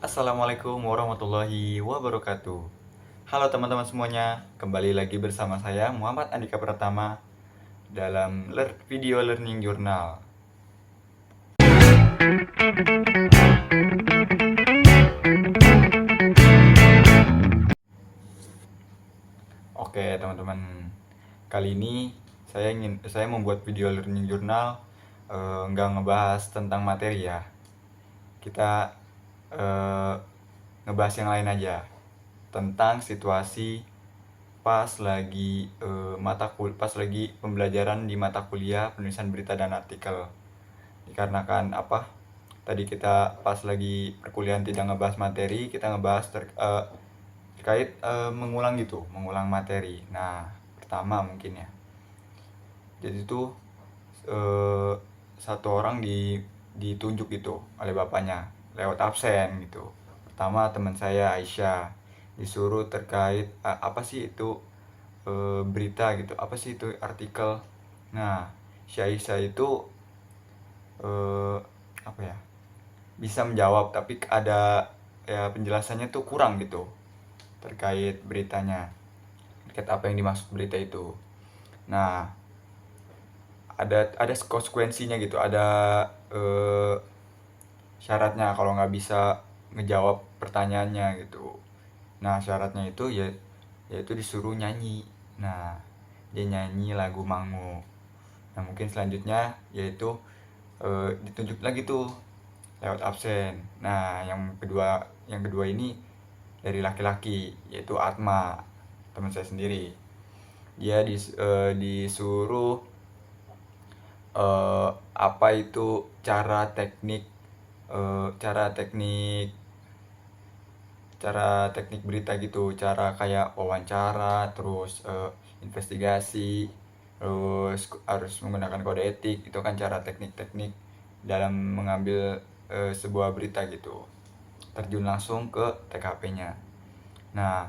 Assalamualaikum warahmatullahi wabarakatuh. Halo teman-teman semuanya, kembali lagi bersama saya Muhammad Andika Pratama dalam video Learning Journal. Oke teman-teman, kali ini saya membuat video Learning Journal, nggak ngebahas tentang materi ya. Kita eh, ngebahas yang lain aja, tentang situasi pas lagi pembelajaran di mata kuliah penulisan berita dan artikel. Dikarenakan apa, tadi kita pas lagi perkuliahan tidak ngebahas materi, kita ngebahas terkait mengulang materi. Nah, pertama mungkin ya, jadi tuh eh, satu orang ditunjuk gitu oleh bapaknya lewat absen gitu. Pertama teman saya Aisyah disuruh terkait apa sih itu berita gitu, apa sih itu artikel. Nah, si Aisyah itu eh, apa ya, bisa menjawab tapi ada ya penjelasannya tuh kurang gitu terkait beritanya, terkait apa yang dimaksud berita itu. Nah, ada konsekuensinya gitu, ada eh, syaratnya kalau nggak bisa ngejawab pertanyaannya gitu. Nah, syaratnya itu ya yaitu disuruh nyanyi. Nah, dia nyanyi lagu Mangu. Nah, mungkin selanjutnya yaitu ditunjuk lagi tuh lewat absen. Nah, yang kedua ini dari laki-laki, yaitu Atma, teman saya sendiri. Dia disuruh apa itu eh, cara teknik cara teknik berita gitu, cara kayak wawancara, terus investigasi, terus harus menggunakan kode etik. Itu kan cara teknik-teknik dalam mengambil sebuah berita gitu, terjun langsung ke TKP-nya. Nah,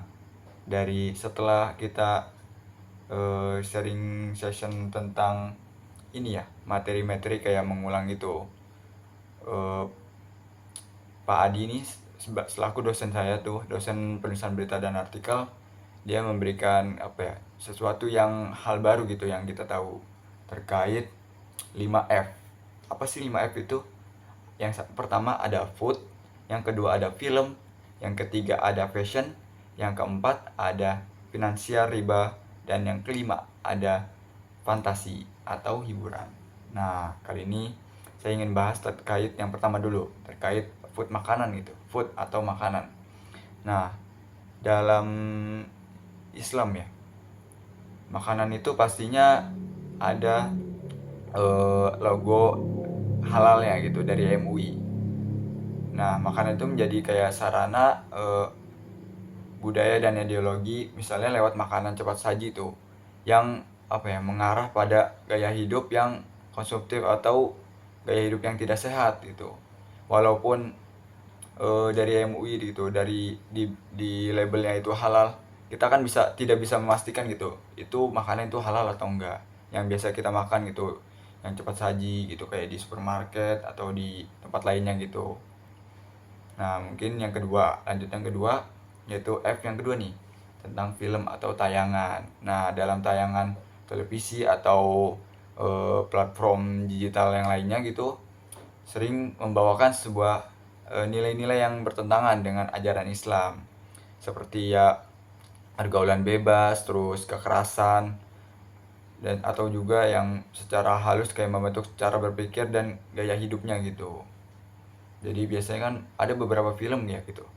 setelah kita sharing session tentang ini ya, materi-materi kayak mengulang itu, eh, Pak Adi ini selaku dosen saya tuh, dosen penulisan berita dan artikel, dia memberikan apa ya, sesuatu yang hal baru gitu yang kita tahu terkait 5F. Apa sih 5F itu? Pertama ada food, yang kedua ada film, yang ketiga ada fashion, yang keempat ada finansial riba, dan yang kelima ada fantasi atau hiburan. Nah, kali ini saya ingin bahas terkait yang pertama dulu, terkait food, makanan gitu, food atau makanan. Nah, dalam Islam ya, makanan itu pastinya ada logo halalnya gitu dari MUI. Nah, makanan itu menjadi kayak sarana budaya dan ideologi, misalnya lewat makanan cepat saji tuh, yang apa ya, mengarah pada gaya hidup yang konsumtif atau gaya hidup yang tidak sehat gitu. Walaupun dari MUI gitu, di labelnya itu halal, kita kan tidak bisa memastikan gitu itu makanan itu halal atau enggak, yang biasa kita makan gitu, yang cepat saji gitu kayak di supermarket atau di tempat lainnya gitu. Nah, mungkin yang kedua, yaitu F yang kedua nih, tentang film atau tayangan. Nah, dalam tayangan televisi atau platform digital yang lainnya gitu, sering membawakan sebuah nilai-nilai yang bertentangan dengan ajaran Islam. Seperti ya pergaulan bebas, terus kekerasan, dan atau juga yang secara halus kayak membentuk cara berpikir dan gaya hidupnya gitu. Jadi biasanya kan ada beberapa film ya gitu,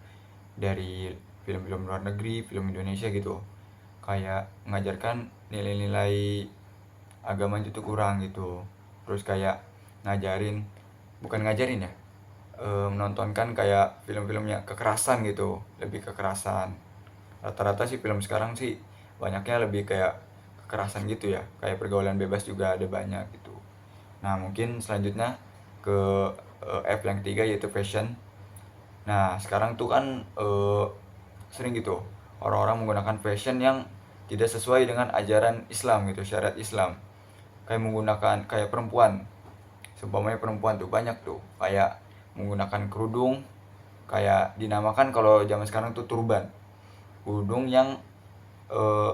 dari film-film luar negeri, film Indonesia gitu, kayak mengajarkan nilai-nilai agama itu tuh kurang gitu. Terus kayak ngajarin, bukan ngajarin ya, menontonkan kayak film-filmnya kekerasan gitu, lebih kekerasan. Rata-rata sih film sekarang sih banyaknya lebih kayak kekerasan gitu ya, kayak pergaulan bebas juga ada banyak gitu. Nah, mungkin selanjutnya ke F yang ketiga, yaitu fashion. Nah, sekarang tuh kan sering gitu orang-orang menggunakan fashion yang tidak sesuai dengan ajaran Islam gitu, syariat Islam. Kayak menggunakan kayak perempuan, seumpamanya perempuan tuh banyak tuh kayak menggunakan kerudung kayak dinamakan kalau zaman sekarang tuh turban, kerudung yang eh,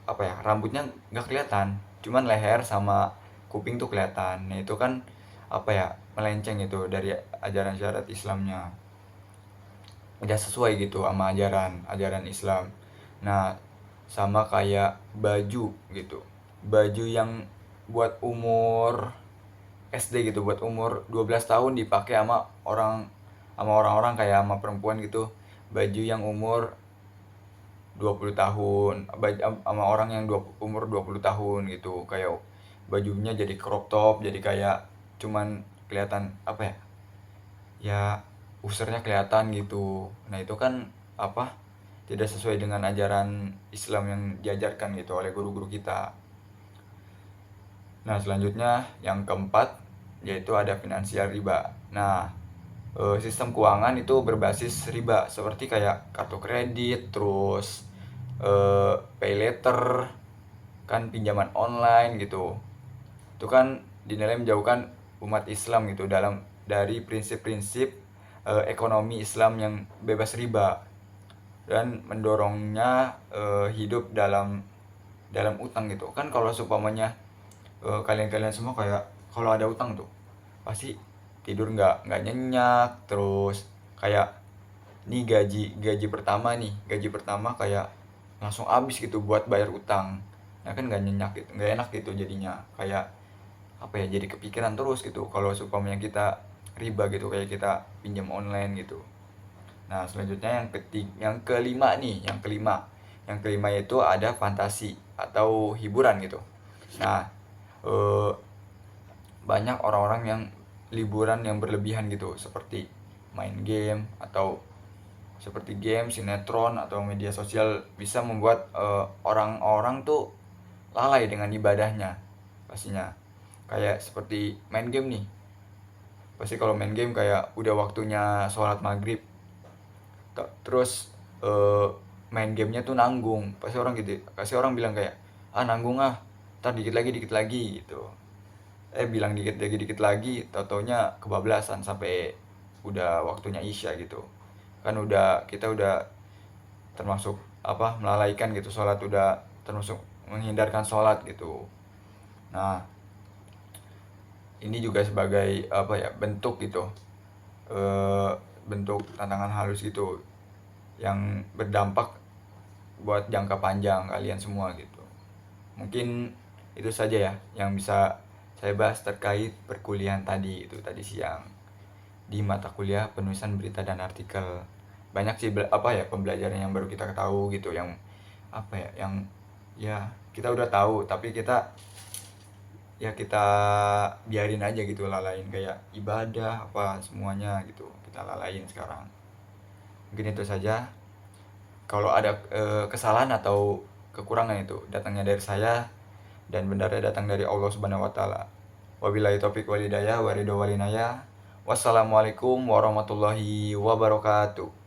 apa ya, rambutnya nggak kelihatan, cuman leher sama kuping tuh kelihatan. Nah itu kan apa ya, melenceng itu dari ajaran syariat Islamnya, udah sesuai gitu sama ajaran ajaran Islam. Nah sama kayak baju gitu, baju yang buat umur SD gitu, buat umur 12 tahun dipakai sama orang-orang kayak sama perempuan gitu, baju yang umur 20 tahun, sama orang yang umur 20 tahun gitu, kayak bajunya jadi crop top, jadi kayak cuman kelihatan apa ya, ya usernya kelihatan gitu. Nah itu kan apa, tidak sesuai dengan ajaran Islam yang diajarkan gitu oleh guru-guru kita. Nah selanjutnya yang keempat yaitu ada finansial riba. Nah sistem keuangan itu berbasis riba seperti kayak kartu kredit, terus pay later, kan pinjaman online gitu. Itu kan dinilai menjauhkan umat Islam gitu dari prinsip-prinsip ekonomi Islam yang bebas riba, dan mendorongnya hidup dalam utang gitu. Kan kalau seumpamanya kalian-kalian semua kayak kalau ada utang tuh pasti tidur nggak nyenyak, terus kayak nih gaji pertama kayak langsung habis gitu buat bayar utang. Nah kan nggak nyenyak gitu, nggak enak gitu jadinya, kayak apa ya, jadi kepikiran terus gitu kalau supaya kita riba gitu, kayak kita pinjam online gitu. Nah selanjutnya yang kelima nih, yang kelima itu ada fantasi atau hiburan gitu. Nah eh, banyak orang-orang yang liburan yang berlebihan gitu, seperti main game, atau seperti game, sinetron, atau media sosial bisa membuat orang-orang tuh lalai dengan ibadahnya pastinya. Kayak seperti main game nih, pasti kalau main game kayak udah waktunya sholat maghrib, terus eh, main gamenya tuh nanggung, pasti orang bilang kayak nanggung ntar dikit lagi gitu. Bilang dikit lagi, tau-taunya kebablasan sampai udah waktunya isya gitu. Kan kita udah termasuk apa, melalaikan gitu sholat, udah termasuk menghindarkan sholat gitu. Nah ini juga sebagai apa ya, bentuk gitu, eh, bentuk tantangan halus gitu yang berdampak buat jangka panjang kalian semua gitu. Mungkin itu saja ya yang bisa saya bahas terkait perkuliahan tadi siang di mata kuliah penulisan berita dan artikel. Banyak sih apa ya, pembelajaran yang baru kita tahu gitu, yang apa ya, yang ya kita udah tahu tapi kita biarin aja gitu, lalain kayak ibadah apa semuanya gitu, kita lalain sekarang. Mungkin itu saja. Kalau ada kesalahan atau kekurangan itu datangnya dari saya, dan benarnya datang dari Allah Subhanahu wa taala. Wabillahi taufik walhidayah wa ridho walinaya. Wassalamualaikum warahmatullahi wabarakatuh.